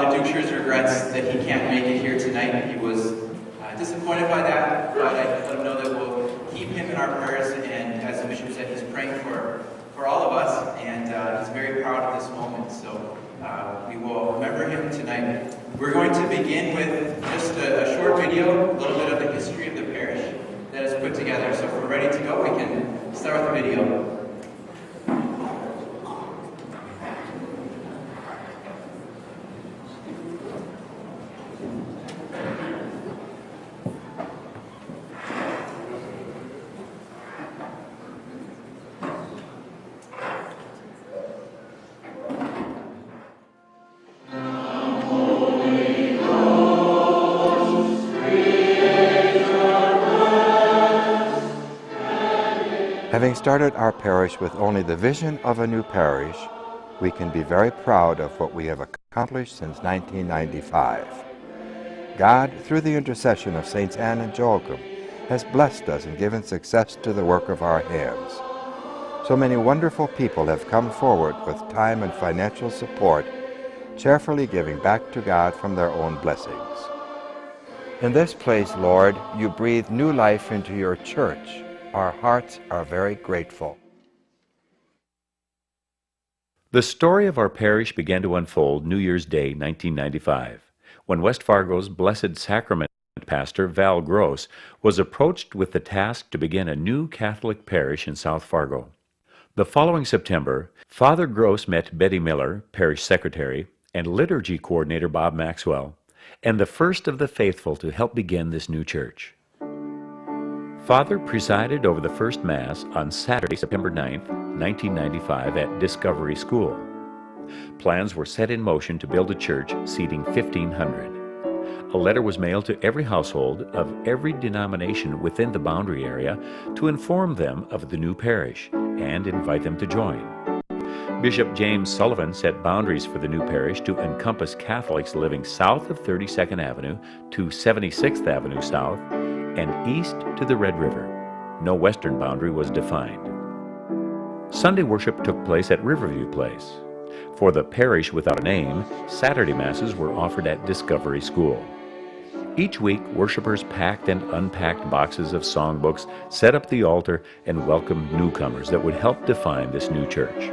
Father Dukeshires regrets that he can't make it here tonight. He was disappointed by that, but I let him know that we'll keep him in our prayers, and as the bishop said, he's praying for all of us, and he's very proud of this moment, so we will remember him tonight. We're going to begin with just a short video, a little bit of the history of the parish that is put together. So if we're ready to go, we can start with the video. Having started our parish with only the vision of a new parish, we can be very proud of what we have accomplished since 1995. God, through the intercession of Saints Anne and Joachim, has blessed us and given success to the work of our hands. So many wonderful people have come forward with time and financial support, cheerfully giving back to God from their own blessings. In this place, Lord, you breathe new life into your church. Our hearts are very grateful. The story of our parish began to unfold New Year's Day, 1995, when West Fargo's Blessed Sacrament pastor, Val Gross, was approached with the task to begin a new Catholic parish in South Fargo. The following September, Father Gross met Betty Miller, parish secretary, and liturgy coordinator Bob Maxwell, and the first of the faithful to help begin this new church. Father presided over the first Mass on Saturday, September 9th, 1995 at Discovery School. Plans were set in motion to build a church seating 1,500. A letter was mailed to every household of every denomination within the boundary area to inform them of the new parish and invite them to join. Bishop James Sullivan set boundaries for the new parish to encompass Catholics living south of 32nd Avenue to 76th Avenue South and east to the Red River. No western boundary was defined. Sunday worship took place at Riverview Place. For the parish without a name, Saturday Masses were offered at Discovery School. Each week, worshipers packed and unpacked boxes of songbooks, set up the altar, and welcomed newcomers that would help define this new church.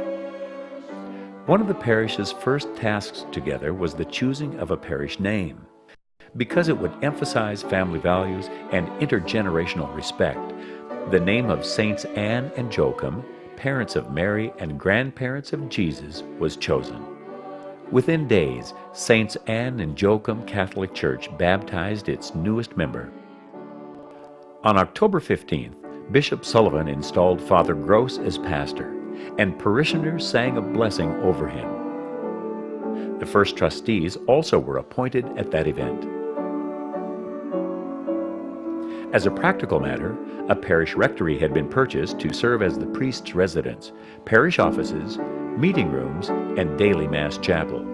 One of the parish's first tasks together was the choosing of a parish name. Because it would emphasize family values and intergenerational respect, the name of Saints Anne and Joachim, parents of Mary and grandparents of Jesus, was chosen. Within days, Saints Anne and Joachim Catholic Church baptized its newest member. On October 15th, Bishop Sullivan installed Father Gross as pastor, and parishioners sang a blessing over him. The first trustees also were appointed at that event. As a practical matter, a parish rectory had been purchased to serve as the priest's residence, parish offices, meeting rooms, and daily Mass chapel.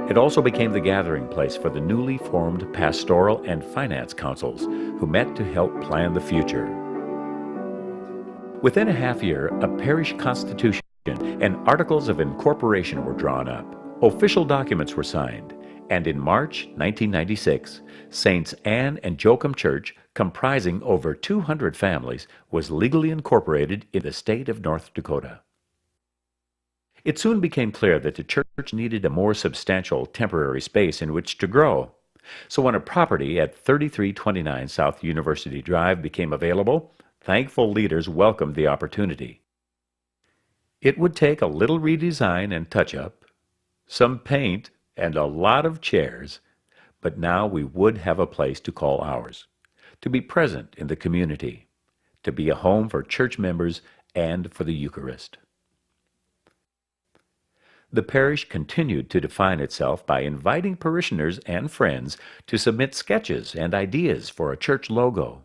It also became the gathering place for the newly formed pastoral and finance councils, who met to help plan the future. Within a half year, a parish constitution and articles of incorporation were drawn up. Official documents were signed, and in March 1996, Saints Anne and Joachim Church, comprising over 200 families, was legally incorporated in the state of North Dakota. It soon became clear that the church needed a more substantial temporary space in which to grow. So when a property at 3329 South University Drive became available, thankful leaders welcomed the opportunity. It would take a little redesign and touch-up, some paint, and a lot of chairs, but now we would have a place to call ours, to be present in the community, to be a home for church members and for the Eucharist. The parish continued to define itself by inviting parishioners and friends to submit sketches and ideas for a church logo.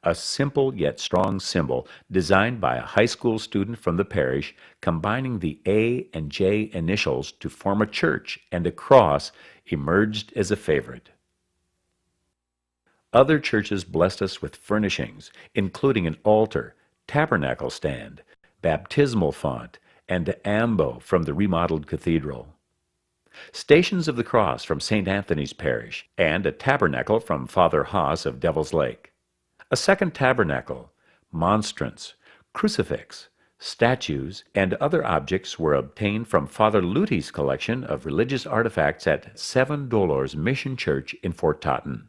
A simple yet strong symbol designed by a high school student from the parish, combining the A and J initials to form a church and a cross, emerged as a favorite. Other churches blessed us with furnishings, including an altar, tabernacle stand, baptismal font, and ambo from the remodeled cathedral. Stations of the Cross from St. Anthony's Parish, and a tabernacle from Father Haas of Devil's Lake. A second tabernacle, monstrance, crucifix, statues, and other objects were obtained from Father Luti's collection of religious artifacts at Seven Dolors Mission Church in Fort Totten.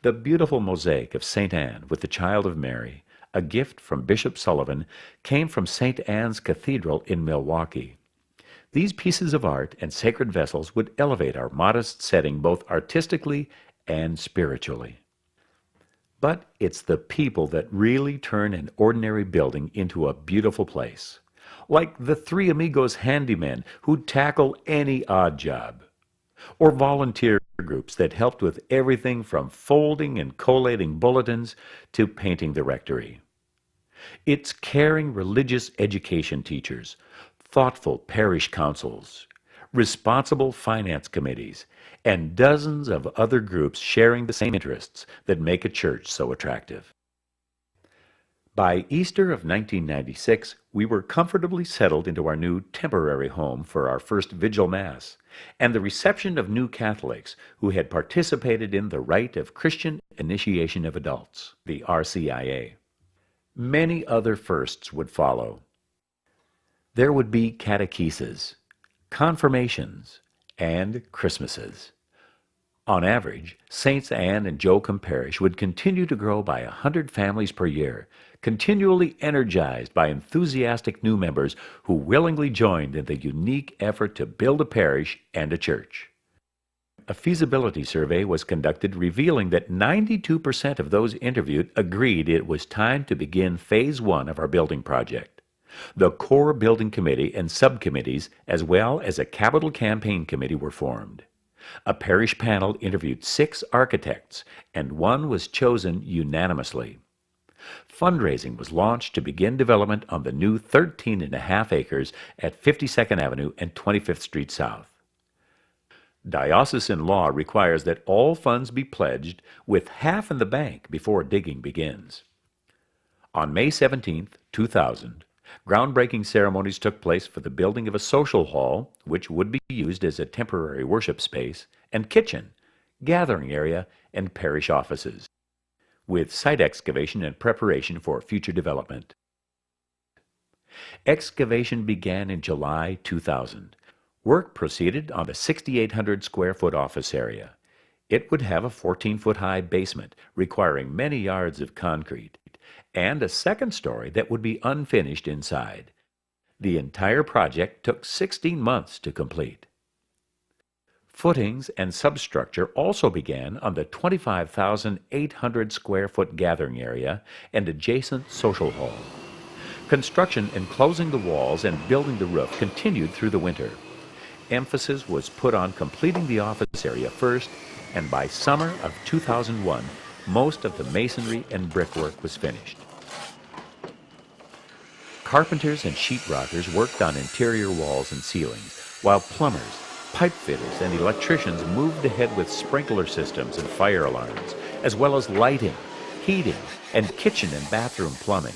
The beautiful mosaic of St. Anne with the Child of Mary, a gift from Bishop Sullivan, came from St. Anne's Cathedral in Milwaukee. These pieces of art and sacred vessels would elevate our modest setting both artistically and spiritually. But it's the people that really turn an ordinary building into a beautiful place. Like the Three Amigos handymen who tackle any odd job. Or volunteer groups that helped with everything from folding and collating bulletins to painting the rectory. It's caring religious education teachers, thoughtful parish councils, responsible finance committees, and dozens of other groups sharing the same interests that make a church so attractive. By Easter of 1996, we were comfortably settled into our new temporary home for our first Vigil Mass, and the reception of new Catholics who had participated in the Rite of Christian Initiation of Adults, the RCIA. Many other firsts would follow. There would be catechesis, confirmations, and Christmases. On average, Saints Anne and Joachim Parish would continue to grow by 100 families per year, continually energized by enthusiastic new members who willingly joined in the unique effort to build a parish and a church. A feasibility survey was conducted revealing that 92% of those interviewed agreed it was time to begin Phase 1 of our building project. The core building committee and subcommittees, as well as a capital campaign committee, were formed. A parish panel interviewed 6 architects, and one was chosen unanimously. Fundraising was launched to begin development on the new 13.5 acres at 52nd Avenue and 25th Street South. Diocesan law requires that all funds be pledged with half in the bank before digging begins. On May 17, 2000, groundbreaking ceremonies took place for the building of a social hall, which would be used as a temporary worship space, and kitchen, gathering area, and parish offices, with site excavation and preparation for future development. Excavation began in July 2000. Work proceeded on the 6,800 square foot office area. It would have a 14-foot-high basement, requiring many yards of concrete, and a second story that would be unfinished inside. The entire project took 16 months to complete. Footings and substructure also began on the 25,800 square foot gathering area and adjacent social hall. Construction enclosing the walls and building the roof continued through the winter. Emphasis was put on completing the office area first, and by summer of 2001, most of the masonry and brickwork was finished. Carpenters and sheetrockers worked on interior walls and ceilings, while plumbers, pipe fitters, and electricians moved ahead with sprinkler systems and fire alarms, as well as lighting, heating, and kitchen and bathroom plumbing.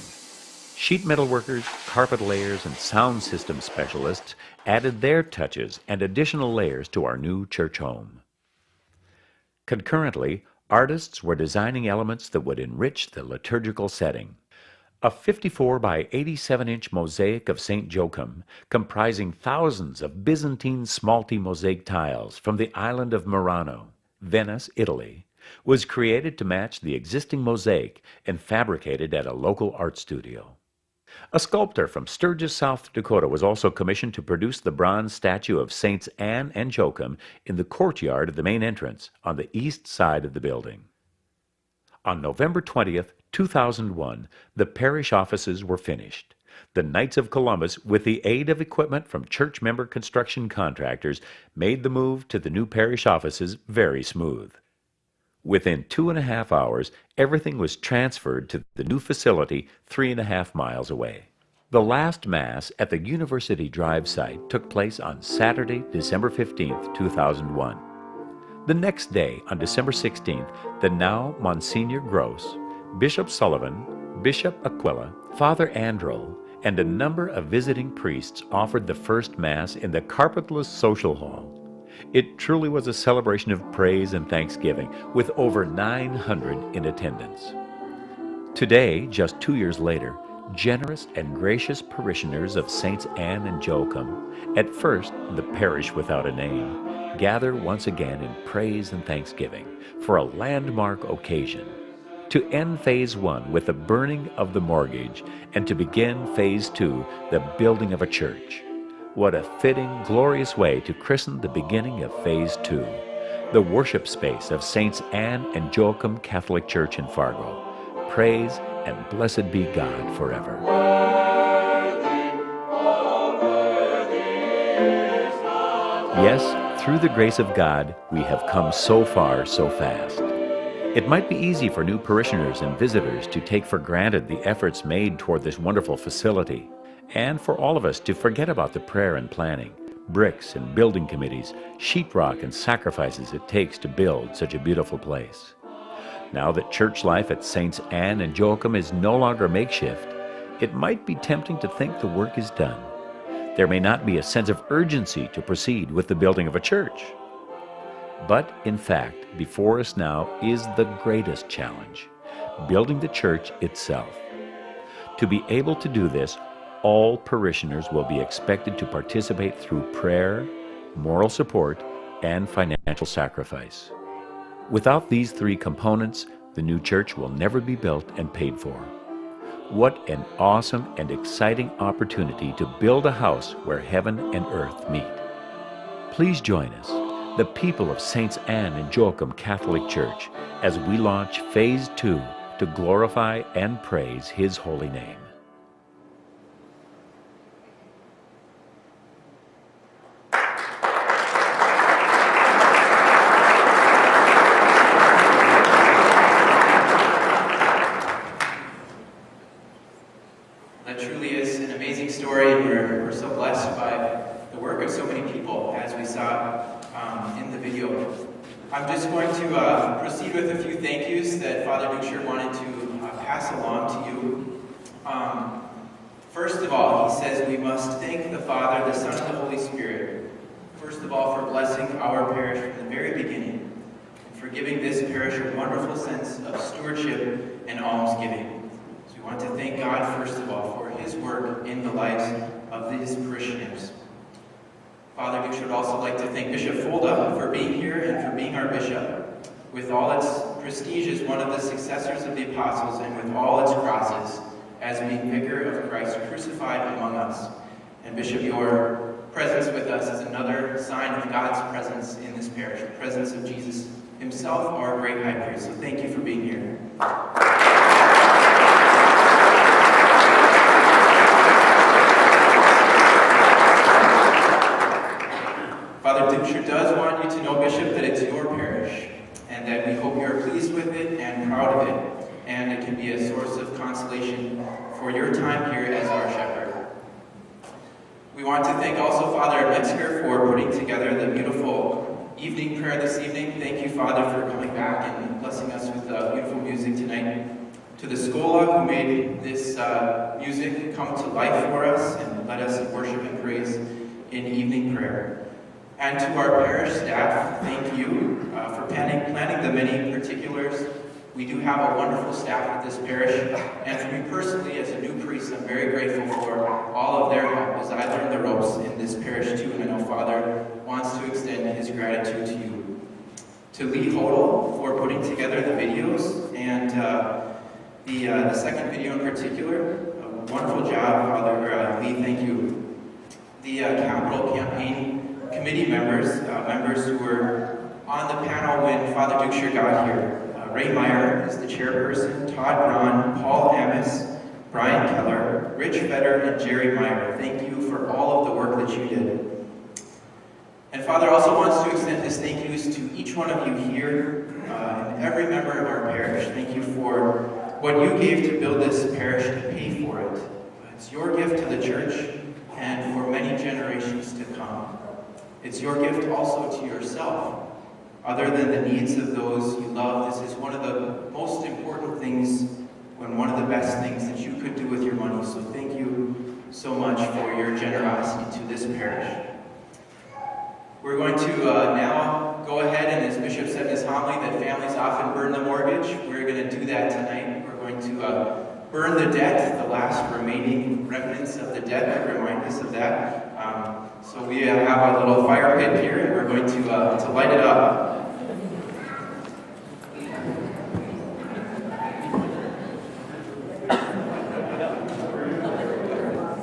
Sheet metal workers, carpet layers, and sound system specialists added their touches and additional layers to our new church home. Concurrently, artists were designing elements that would enrich the liturgical setting. A 54 by 87-inch mosaic of St. Joachim, comprising thousands of Byzantine smalty mosaic tiles from the island of Murano, Venice, Italy, was created to match the existing mosaic and fabricated at a local art studio. A sculptor from Sturgis, South Dakota, was also commissioned to produce the bronze statue of Saints Anne and Joachim in the courtyard of the main entrance on the east side of the building. On November 20th, 2001, the parish offices were finished. The Knights of Columbus, with the aid of equipment from church member construction contractors, made the move to the new parish offices very smooth. Within 2.5 hours, everything was transferred to the new facility 3.5 miles away. The last Mass at the University Drive site took place on Saturday, December 15, 2001. The next day, on December 16th, the now Monsignor Gross, Bishop Sullivan, Bishop Aquila, Father Andrel, and a number of visiting priests offered the first Mass in the carpetless social hall. It truly was a celebration of praise and thanksgiving, with over 900 in attendance. Today, just 2 years later, generous and gracious parishioners of Saints Anne and Joachim, at first the parish without a name, gather once again in praise and thanksgiving for a landmark occasion. To end Phase 1 with the burning of the mortgage and to begin Phase 2, the building of a church. What a fitting, glorious way to christen the beginning of Phase 2, the worship space of Saints Anne and Joachim Catholic Church in Fargo. Praise and blessed be God forever. Yes, through the grace of God, we have come so far so fast. It might be easy for new parishioners and visitors to take for granted the efforts made toward this wonderful facility, and for all of us to forget about the prayer and planning, bricks and building committees, sheetrock and sacrifices it takes to build such a beautiful place. Now that church life at Saints Anne and Joachim is no longer makeshift, it might be tempting to think the work is done. There may not be a sense of urgency to proceed with the building of a church. But, in fact, before us now is the greatest challenge, building the church itself. To be able to do this, all parishioners will be expected to participate through prayer, moral support, and financial sacrifice. Without these three components, the new church will never be built and paid for. What an awesome and exciting opportunity to build a house where heaven and earth meet. Please join us, the people of Saints Anne and Joachim Catholic Church, as we launch Phase 2 to glorify and praise His holy name. That truly is an amazing story. We're so blessed by the work of so many people, as we saw in the video. I'm just going to proceed with a few thank yous that Father Ducher wanted to pass along to you. First of all, he says we must thank the Father, the Son, and the Holy Spirit, first of all, for blessing our parish from the very beginning, and for giving this parish a wonderful sense of stewardship and almsgiving. So we want to thank God, first of all, for His work in the lives of these parishioners. Father, we should also like to thank Bishop Hoedl for being here and for being our bishop. With all its prestige as one of the successors of the apostles and with all its crosses, as being vicar of Christ crucified among us. And Bishop, your presence with us is another sign of God's presence in this parish, the presence of Jesus Himself, our great high priest. So thank you for being here. Father Ducher does want you to know, Bishop, that it's your parish, and that we hope you're pleased with it and proud of it, and it can be a source of consolation for your time here as our shepherd. We want to thank also Father Metzger for putting together the beautiful evening prayer this evening. Thank you, Father, for coming back and blessing us with beautiful music tonight. To the Schola, who made this music come to life for us and led us in worship and praise in evening prayer. And to our parish staff, thank you for planning the many particulars. We do have a wonderful staff at this parish, and for me personally, as a new priest, I'm very grateful for all of their help as I learned the ropes in this parish too, and I know Father wants to extend his gratitude to you. To Lee Hoedl for putting together the videos, and the second video in particular, a wonderful job, Father Lee, thank you. The Capital Campaign Committee members who were on the panel when Father Ducher got here. Ray Meyer is the chairperson, Todd Braun, Paul Amis, Brian Keller, Rich Vedder, and Jerry Meyer. Thank you for all of the work that you did. And Father also wants to extend his thank yous to each one of you here and every member of our parish. Thank you for what you gave to build this parish and pay for it. It's your gift to the church and for many generations to come. It's your gift also to yourself. Other than the needs of those you love, this is one of the most important things and one of the best things that you could do with your money. So thank you so much for your generosity to this parish. We're going to now go ahead, and as Bishop said in his homily, that families often burn the mortgage. We're going to do that tonight. We're going to burn the debt, the last remaining remnants of the debt that remind us of that. So we have a little fire pit here, and we're going to light it up.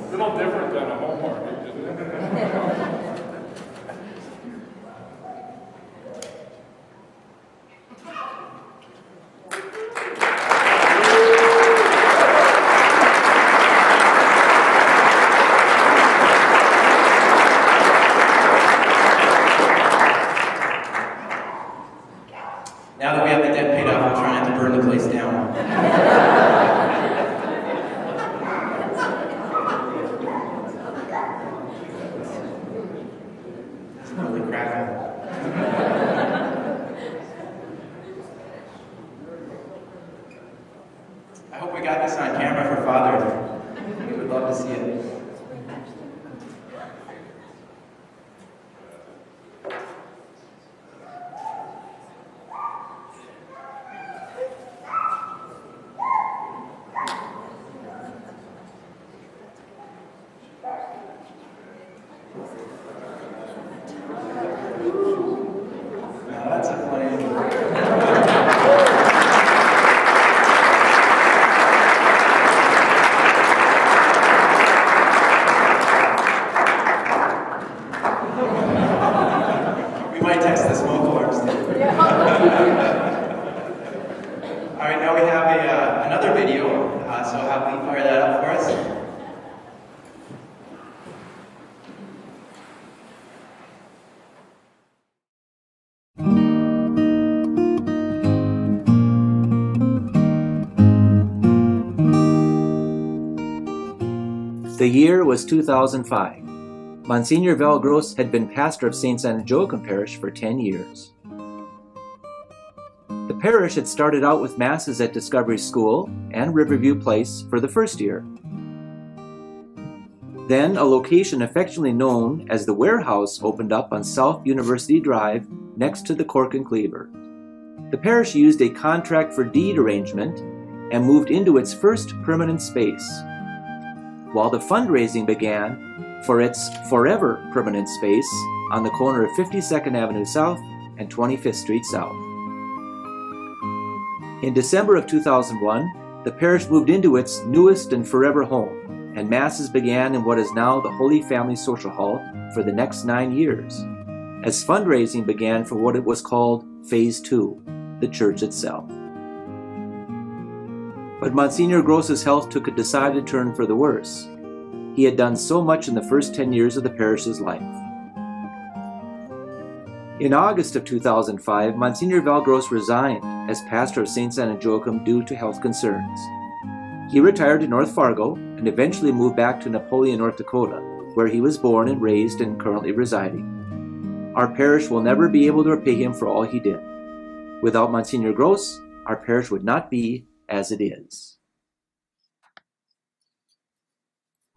A little different than a home mortgage, isn't it? Now that we have the debt paid off, we'll try not to burn the place down. It's really cracking. I hope we got this on camera for Father. We would love to see it. Now that's a funny. We might test the smoke alarms too. All right, now we have another video, so I'll have Lee fire that up for us. The year was 2005. Monsignor Val Gross had been pastor of St. Joachim Parish for 10 years. The parish had started out with masses at Discovery School and Riverview Place for the first year. Then a location affectionately known as the Warehouse opened up on South University Drive next to the Cork and Cleaver. The parish used a contract for deed arrangement and moved into its first permanent space, while the fundraising began for its forever permanent space on the corner of 52nd Avenue South and 25th Street South. In December of 2001, the parish moved into its newest and forever home, and masses began in what is now the Holy Family Social Hall for the next 9 years, as fundraising began for what it was called Phase 2, the church itself. But Monsignor Gross's health took a decided turn for the worse. He had done so much in the first 10 years of the parish's life. In August of 2005, Monsignor Val Gross resigned as pastor of St. Joachim due to health concerns. He retired to North Fargo and eventually moved back to Napoleon, North Dakota, where he was born and raised and currently residing. Our parish will never be able to repay him for all he did. Without Monsignor Gross, our parish would not be as it is.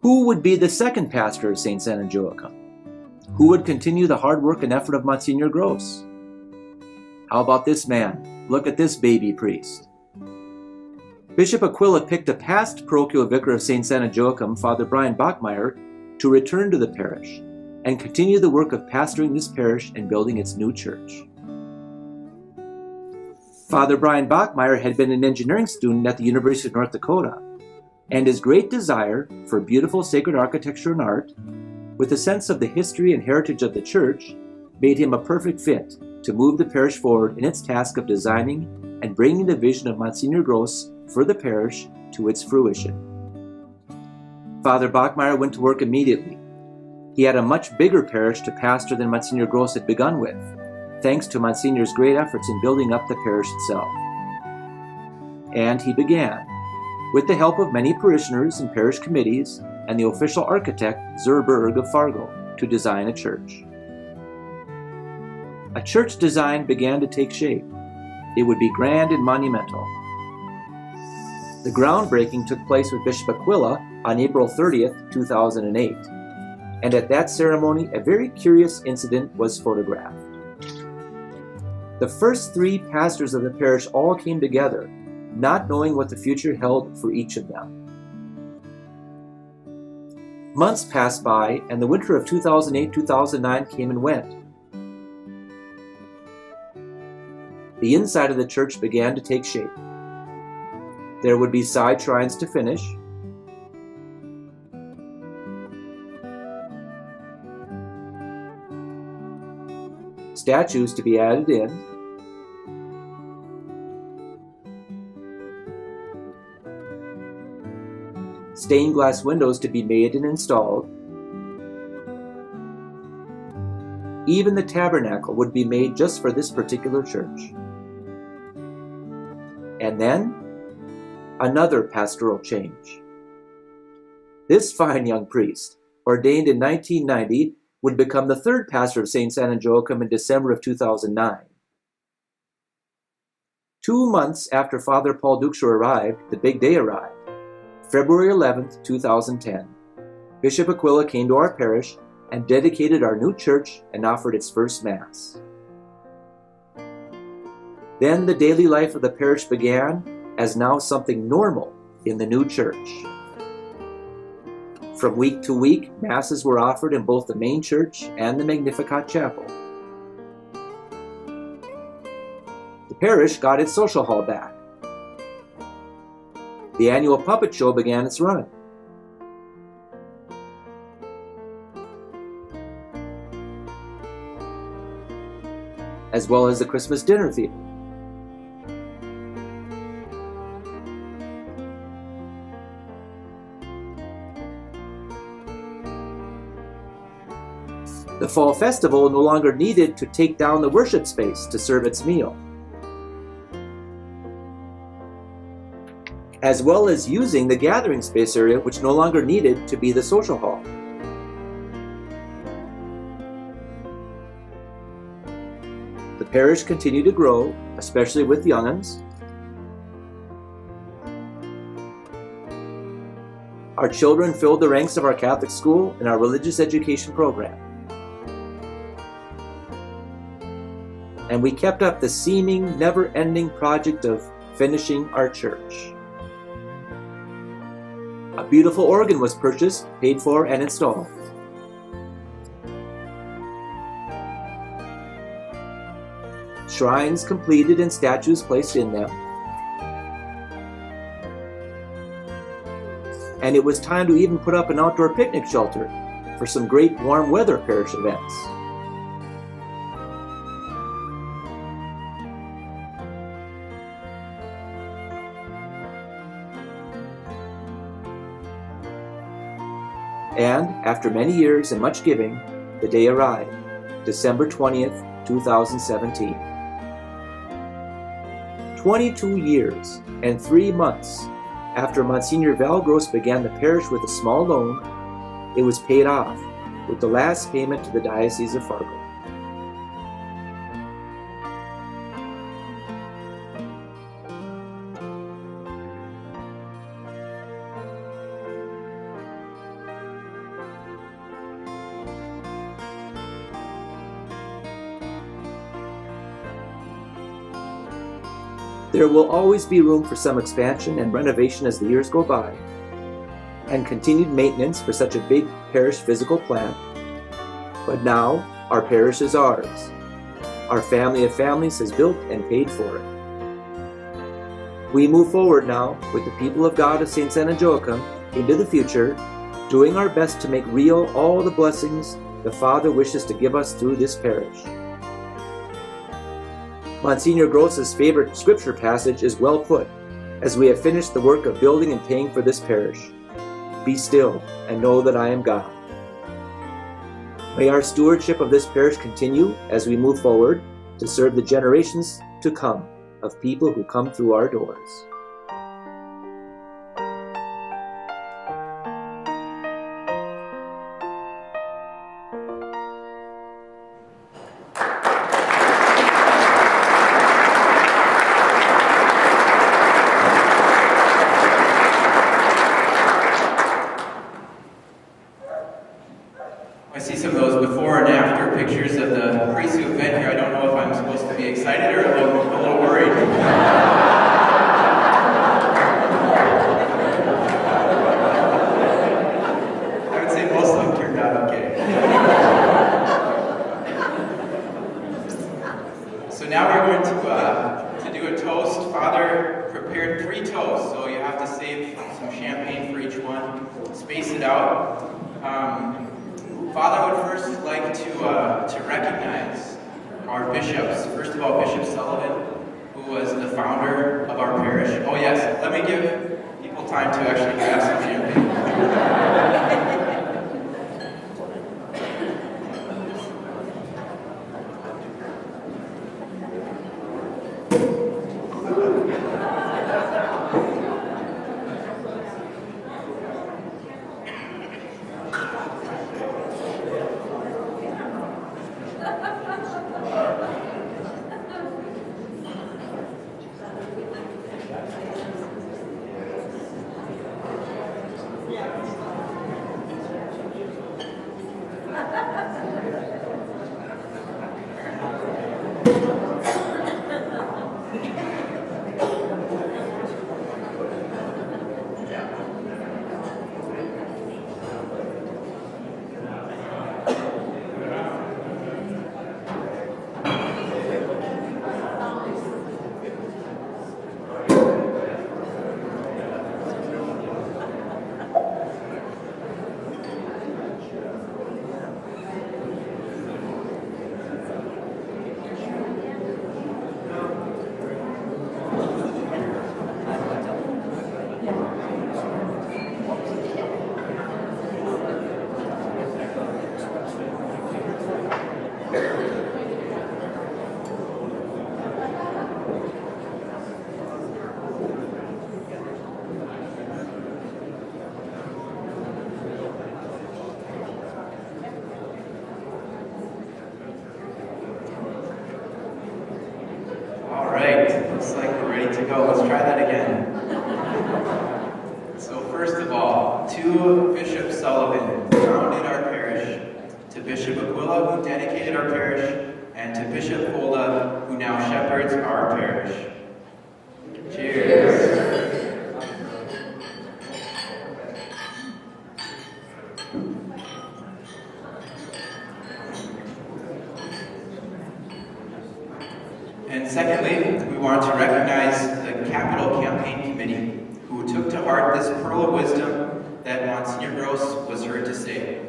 Who would be the second pastor of St. Joachim? Who would continue the hard work and effort of Monsignor Gross? How about this man? Look at this baby priest. Bishop Aquila picked a past parochial vicar of St. Joachim, Father Brian Bachmeyer, to return to the parish and continue the work of pastoring this parish and building its new church. Father Brian Bachmeyer had been an engineering student at the University of North Dakota, and his great desire for beautiful sacred architecture and art, with a sense of the history and heritage of the church, made him a perfect fit to move the parish forward in its task of designing and bringing the vision of Monsignor Gross for the parish to its fruition. Father Bachmeyer went to work immediately. He had a much bigger parish to pastor than Monsignor Gross had begun with, thanks to Monsignor's great efforts in building up the parish itself. And he began, with the help of many parishioners and parish committees and the official architect Zerberg of Fargo, to design a church. A church design began to take shape. It would be grand and monumental. The groundbreaking took place with Bishop Aquila on April 30th, 2008. and at that ceremony a very curious incident was photographed. The first 3 pastors of the parish all came together, not knowing what the future held for each of them. Months passed by, and the winter of 2008-2009 came and went. The inside of the church began to take shape. There would be side shrines to finish, statues to be added in, stained glass windows to be made and installed. Even the tabernacle would be made just for this particular church. And then, another pastoral change. This fine young priest, ordained in 1990, would become the 3rd pastor of St. San and Joachim in December of 2009. 2 months after Father Paul Dukscher arrived, the big day arrived. February 11th, 2010. Bishop Aquila came to our parish and dedicated our new church and offered its first Mass. Then the daily life of the parish began as now something normal in the new church. From week to week, Masses were offered in both the main church and the Magnificat chapel. The parish got its social hall back. The annual puppet show began its run. As well as the Christmas dinner theater. The fall festival no longer needed to take down the worship space to serve its meal, as well as using the gathering space area, which no longer needed to be the social hall. The parish continued to grow, especially with young'uns. Our children filled the ranks of our Catholic school and our religious education program. And we kept up the seeming never-ending project of finishing our church. A beautiful organ was purchased, paid for, and installed. Shrines completed and statues placed in them. And it was time to even put up an outdoor picnic shelter for some great warm weather parish events. And after many years and much giving, the day arrived, December 20th, 2017. 22 years and 3 months after Monsignor Val Gross began the parish with a small loan, it was paid off with the last payment to the Diocese of Fargo. There will always be room for some expansion and renovation as the years go by, and continued maintenance for such a big parish physical plant. But now, our parish is ours. Our family of families has built and paid for it. We move forward now with the people of God of St. San and Joachim into the future, doing our best to make real all the blessings the Father wishes to give us through this parish. Monsignor Gross's favorite scripture passage is well put, as we have finished the work of building and paying for this parish. Be still and know that I am God. May our stewardship of this parish continue as we move forward to serve the generations to come of people who come through our doors. excited or a little worried? I would say most of them turned out okay. So now we're going to do a toast. Father prepared 3 toasts, so you have to save some champagne for each one. Space it out. Father would first like to recognize our bishops. First of all, Bishop Sullivan, who was the founder of our parish. Oh yes, let me give people time to actually grab some champagne. Looks like we're ready to go. Let's try that again. So first of all, to Bishop Sullivan, who founded our parish, to Bishop Aquila, who dedicated our parish, and to Bishop Hoedl, who now shepherds our parish. Cheers. And secondly, we want to recognize the Capital Campaign Committee, who took to heart this pearl of wisdom that Monsignor Gross was heard to say.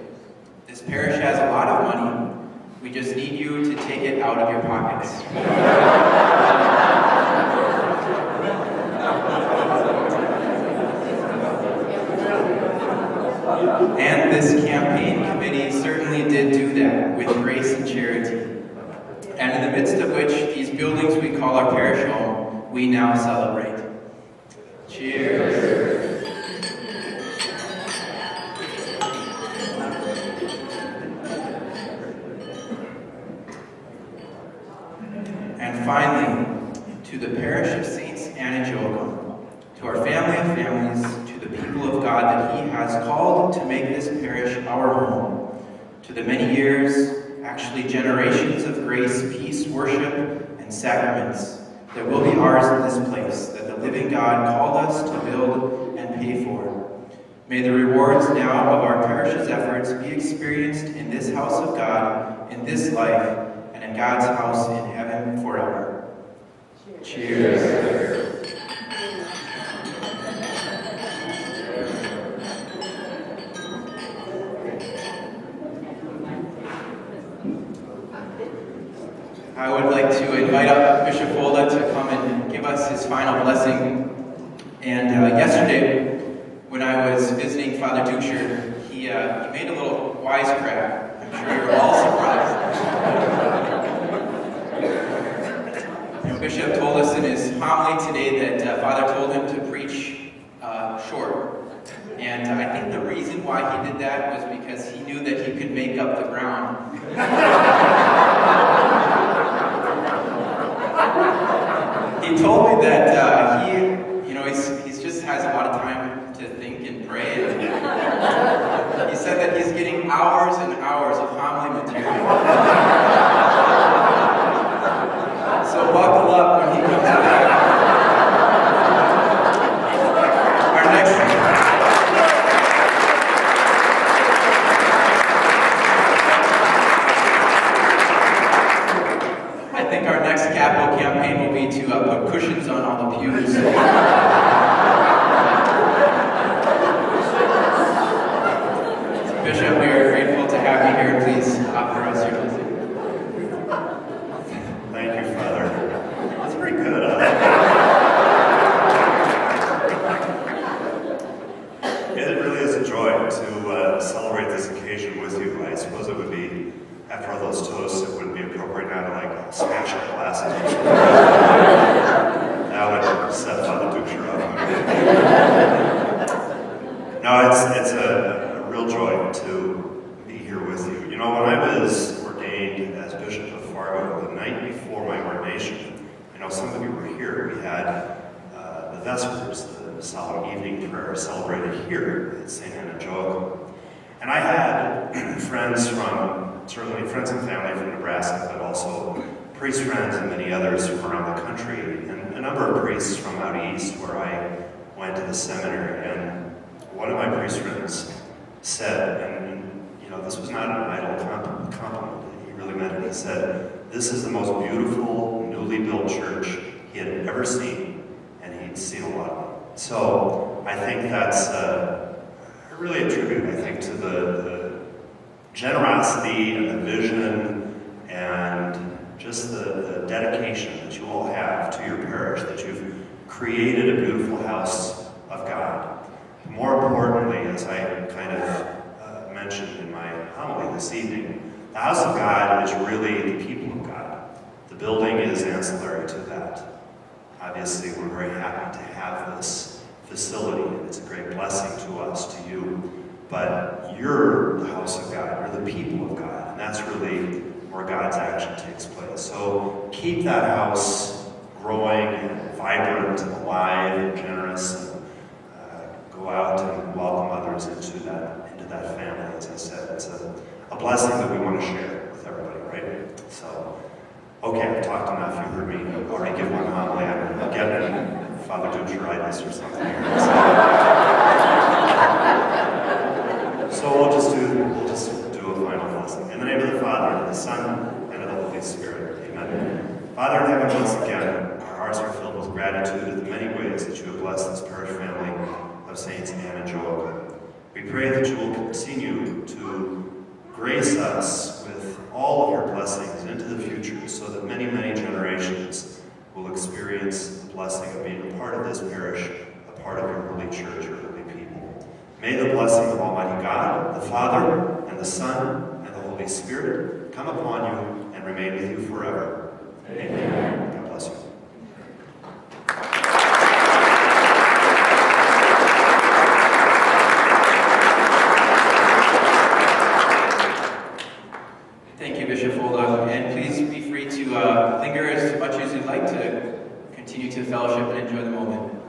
This parish has a lot of money. We just need you to take it out of your pockets. And this campaign committee certainly did do that with grace and charity. And in the midst of which these buildings we call our parish home, we now celebrate. Cheers. And finally, to the parish of Saints Anne and Joachim, to our family of families, to the people of God that He has called to make this parish our home, to the many years, actually generations of grace, peace, worship, and sacraments that will be ours in this place, that the living God called us to build and pay for. May the rewards now of our parish's efforts be experienced in this house of God, in this life, and in God's house in heaven forever. Cheers. I would like to invite up Bishop Hoedl to come and give us his final blessing. And yesterday, when I was visiting Father Duscher, he made a little wisecrack. I'm sure you're all surprised. Bishop told us in his homily today that Father told him to preach short. And I think the reason why he did that was because he knew that he could make up the ground. He told me that he just has a lot of time to think and pray. And he said that he's getting hours and hours of homily material. So campaign will be to put cushions on all the pews. Bishop, we are grateful to have you here. Please offer us your blessing. Thank you, Father. That's pretty good. It really is a joy to celebrate this occasion with you. I suppose it would be, after all those toasts, it wouldn't be appropriate now to like smash our glasses or something. That would set Father Ducher up. No, it's a real joy to be here with you. You know, when I was ordained as Bishop of Fargo, the night before my ordination, I know some of you were here, we had the Vespers, the solemn evening prayer celebrated here at St. Anna Joachim. And I had friends certainly friends and family from Nebraska, but also priest friends and many others from around the country, and a number of priests from out east where I went to the seminary. And one of my priest friends said, and you know, this was not an idle compliment, he really meant it. He said, "This is the most beautiful, newly built church he had ever seen," and he'd seen a lot of them. So I think that's really a tribute, I think, to the generosity and the vision and just the dedication that you all have to your parish, that you've created a beautiful house of God. More importantly, as I kind of mentioned in my homily this evening, the house of God is really the people of God. The building is ancillary to that. Obviously, we're very happy to have this facility. It's a great blessing to us, to you. But you're the house of God, you're the people of God, and that's really where God's action takes place. So keep that house growing and vibrant and alive and generous, and go out and welcome others into that family. As I said, it's a blessing that we want to share with everybody, right? So, okay, I've talked enough. You heard me already give one homily. I'm getting Father Ducheritis or something here. So we'll just do a final blessing. In the name of the Father, and of the Son, and of the Holy Spirit. Amen. Father in heaven, once again, our hearts are filled with gratitude at the many ways that you have blessed this parish family of Saints Anne and Joachim. We pray that you will continue to grace us with all of your blessings into the future, so that many, many generations will experience the blessing of being a part of this parish, a part of your holy church, your holy people. May the blessing of Almighty God, the Father, and the Son, and the Holy Spirit come upon you and remain with you forever. Amen. God bless you. Thank you, Bishop Hoedl, and please be free to linger as much as you'd like to continue to fellowship and enjoy the moment.